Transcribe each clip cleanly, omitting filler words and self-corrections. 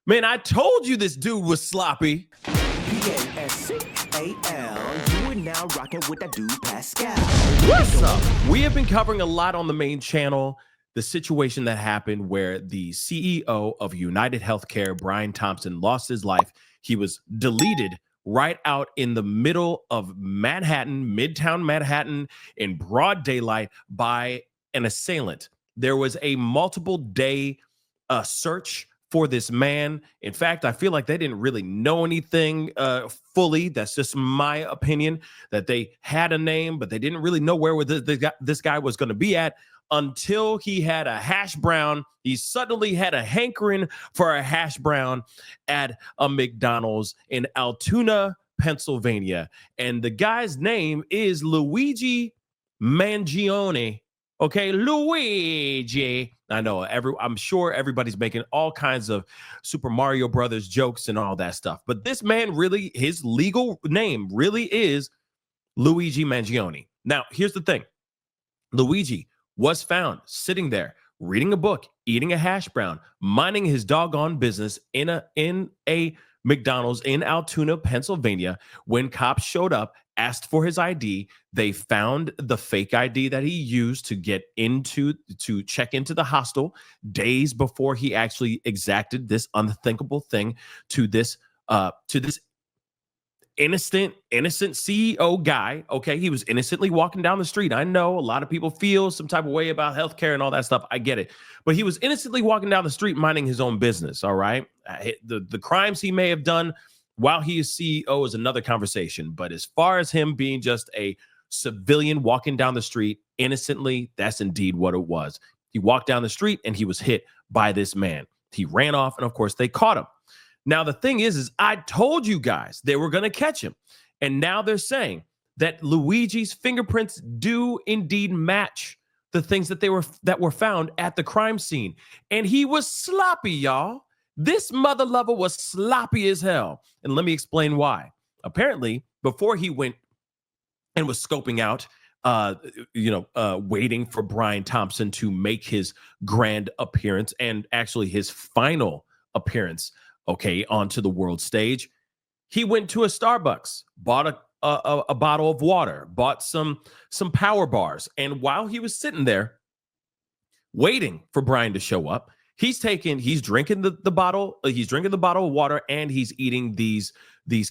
Man, I told you this dude was sloppy. PASCAL, you are now rocking with that dude Pascal. What's up? We have been covering a lot on the main channel the situation that happened where the CEO of UnitedHealthCare, Brian Thompson, lost his life. He was deleted right out in the middle of Manhattan, Midtown Manhattan, in broad daylight by an assailant. There was a multiple day search for this man. In fact, I feel like they didn't really know anything fully. That's just my opinion, that they had a name, but they didn't really know where this guy was going to be at until he had a hash brown. He suddenly had a hankering for a hash brown at a McDonald's in Altoona, Pennsylvania. And the guy's name is Luigi Mangione. Okay, Luigi. I know I'm sure everybody's making all kinds of Super Mario Brothers jokes and all that stuff. But this man really, his legal name really is Luigi Mangione. Now, here's the thing. Luigi was found sitting there reading a book, eating a hash brown, minding his doggone business in a McDonald's in Altoona, Pennsylvania, when cops showed up, asked for his ID. They found the fake ID that he used to check into the hostel days before he actually exacted this unthinkable thing to this innocent CEO guy. Okay, he was innocently walking down the street. I know a lot of people feel some type of way about healthcare and all that stuff. I get it. But he was innocently walking down the street minding his own business, all right? The crimes he may have done while he is CEO is another conversation. But as far as him being just a civilian walking down the street innocently, that's indeed what it was. He walked down the street and he was hit by this man. He ran off and, of course, they caught him. Now, the thing is I told you guys they were going to catch him. And now they're saying that Luigi's fingerprints do indeed match the things that were found at the crime scene. And he was sloppy, y'all. This mother lover was sloppy as hell. And let me explain why. Apparently, before he went and was scoping out, waiting for Brian Thompson to make his grand appearance and actually his final appearance, okay, onto the world stage, he went to a Starbucks, bought a bottle of water, bought some power bars, and while he was sitting there waiting for Brian to show up, he's drinking the bottle of water, and he's eating these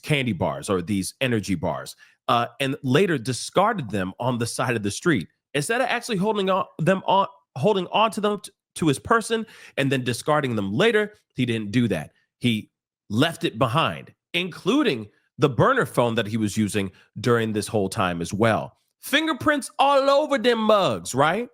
candy bars or these energy bars, and later discarded them on the side of the street instead of actually holding on to them to his person and then discarding them later. He didn't do that. He left it behind, including the burner phone that he was using during this whole time as well. Fingerprints all over them mugs, right?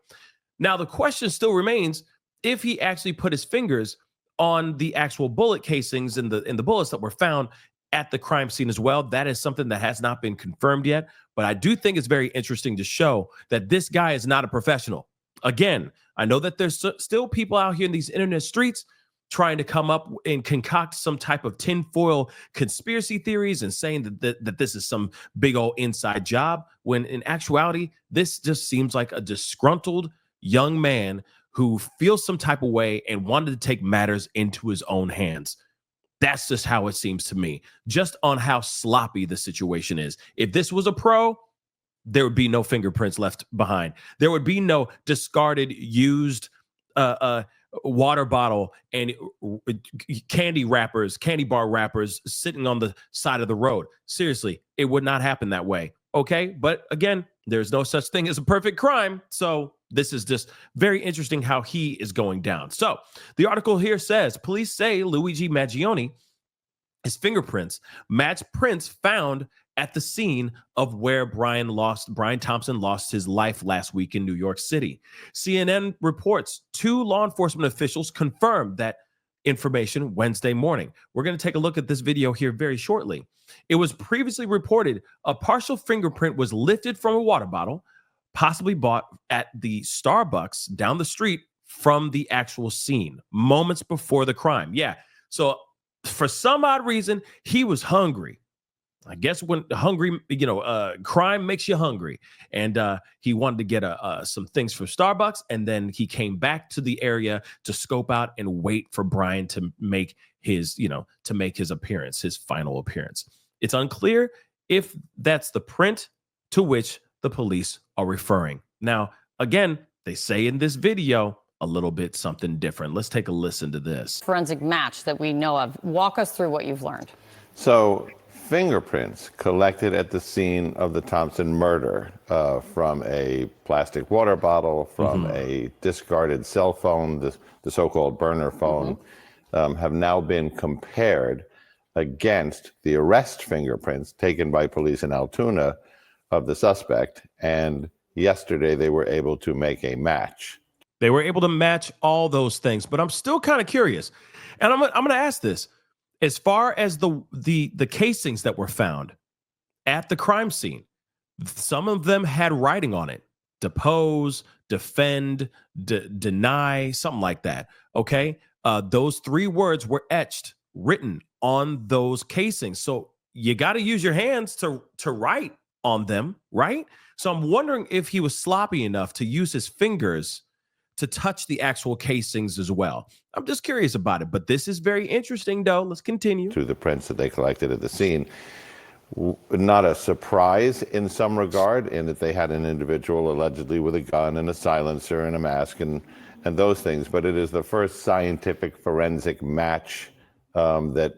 Now, the question still remains if he actually put his fingers on the actual bullet casings in the bullets that were found at the crime scene as well. That is something that has not been confirmed yet, but I do think it's very interesting to show that this guy is not a professional. Again, I know that there's still people out here in these internet streets trying to come up and concoct some type of tinfoil conspiracy theories and saying that this is some big old inside job, when in actuality, this just seems like a disgruntled young man who feels some type of way and wanted to take matters into his own hands. That's just how it seems to me, just on how sloppy the situation is. If this was a pro, there would be no fingerprints left behind. There would be no discarded, used water bottle and candy bar wrappers sitting on the side of the road. Seriously, it would not happen that way. Okay, but again, there's no such thing as a perfect crime. So this is just very interesting how he is going down. So the article here says police say Luigi Mangione, his fingerprints match prints found at the scene of where Brian Thompson lost his life last week in New York City. CNN reports 2 law enforcement officials confirmed that information Wednesday morning. We're going to take a look at this video here very shortly. It was previously reported a partial fingerprint was lifted from a water bottle, possibly bought at the Starbucks down the street from the actual scene, moments before the crime. Yeah, so for some odd reason, he was hungry. I guess when hungry, crime makes you hungry. And he wanted to get some things for Starbucks. And then he came back to the area to scope out and wait for Brian to make his appearance, his final appearance. It's unclear if that's the print to which the police are referring. Now, again, they say in this video a little bit something different. Let's take a listen to this. Forensic match that we know of. Walk us through what you've learned. So, fingerprints collected at the scene of the Thompson murder from a plastic water bottle, from a discarded cell phone, the so-called burner phone, have now been compared against the arrest fingerprints taken by police in Altoona of the suspect. And yesterday they were able to make a match. They were able to match all those things, but I'm still kind of curious. And I'm going to ask this. As far as the casings that were found at the crime scene, some of them had writing on it: depose, defend, deny, something like that. Okay, those 3 words were written on those casings. So you got to use your hands to write on them, right? So I'm wondering if he was sloppy enough to use his fingers to touch the actual casings as well. I'm just curious about it, but this is very interesting, though. Let's continue. To the prints that they collected at the scene. Not a surprise in some regard, in that they had an individual allegedly with a gun and a silencer and a mask and those things, but it is the first scientific forensic match that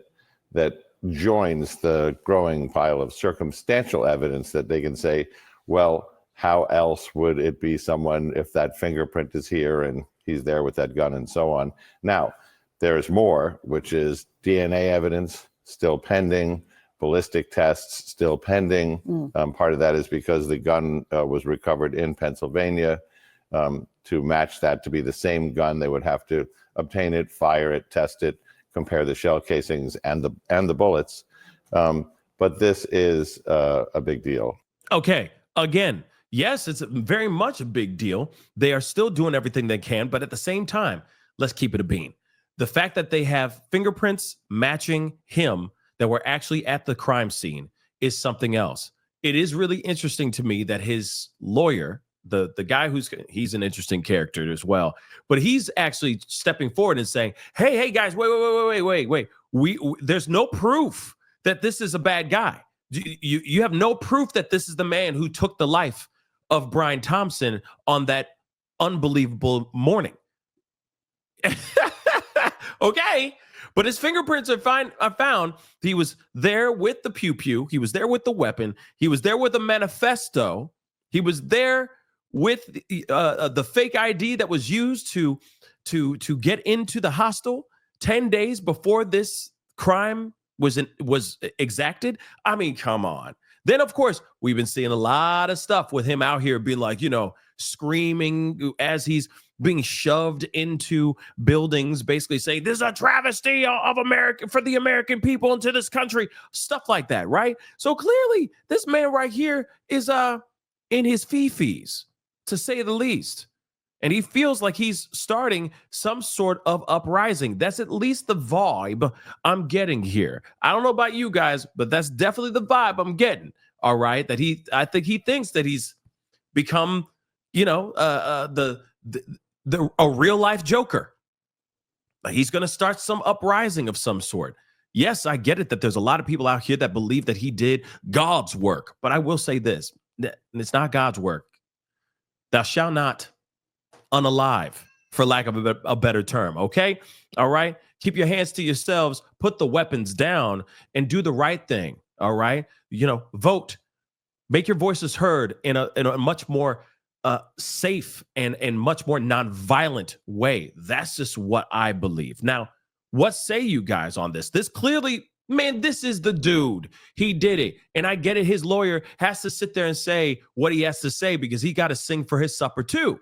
joins the growing pile of circumstantial evidence that they can say, well, how else would it be someone if that fingerprint is here and he's there with that gun and so on? Now, there's more, which is DNA evidence still pending, ballistic tests still pending. Part of that is because the gun was recovered in Pennsylvania. To match that to be the same gun, they would have to obtain it, fire it, test it, compare the shell casings and the bullets. But this is a big deal. Okay, again, yes, it's very much a big deal. They are still doing everything they can, but at the same time, let's keep it a bean. The fact that they have fingerprints matching him that were actually at the crime scene is something else. It is really interesting to me that his lawyer, the guy he's an interesting character as well, but he's actually stepping forward and saying, hey guys, wait. There's no proof that this is a bad guy. You have no proof that this is the man who took the life of Brian Thompson on that unbelievable morning. Okay, but his fingerprints are found. He was there with the pew. He was there with the weapon. He was there with a manifesto. He was there with the fake ID that was used to get into the hostel 10 days before this crime was exacted. I mean, come on. Then, of course, we've been seeing a lot of stuff with him out here being like, screaming as he's being shoved into buildings, basically saying this is a travesty of America for the American people into this country, stuff like that, right? So clearly, this man right here is in his fifis, to say the least. And he feels like he's starting some sort of uprising. That's at least the vibe I'm getting here. I don't know about you guys, but that's definitely the vibe I'm getting. All right. I think he thinks that he's become, a real life Joker. Like he's going to start some uprising of some sort. Yes, I get it that there's a lot of people out here that believe that he did God's work. But I will say this, it's not God's work. Thou shalt not unalive, for lack of a better term. Okay. All right. Keep your hands to yourselves, put the weapons down and do the right thing. All right. Vote, make your voices heard in a much more safe and much more nonviolent way. That's just what I believe. Now, what say you guys on this? This clearly, man, this is the dude. He did it. And I get it. His lawyer has to sit there and say what he has to say because he got to sing for his supper too.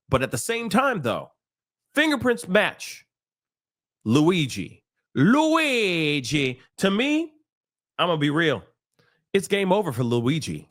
But at the same time, though, fingerprints match Luigi. To me, I'm going to be real. It's game over for Luigi.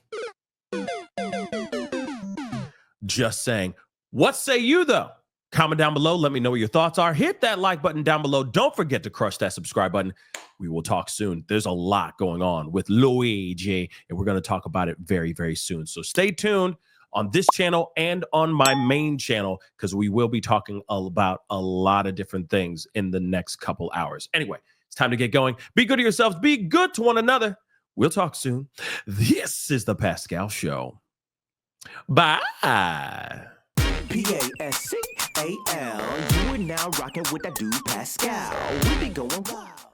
Just saying. What say you, though? Comment down below. Let me know what your thoughts are. Hit that like button down below. Don't forget to crush that subscribe button. We will talk soon. There's a lot going on with Luigi, and we're going to talk about it very, very soon. So stay tuned on this channel and on my main channel, because we will be talking about a lot of different things in the next couple hours. Anyway, it's time to get going. Be good to yourselves. Be good to one another. We'll talk soon. This is the Pascal Show. Bye. Pascal. You are now rocking with that dude Pascal. We be going wild.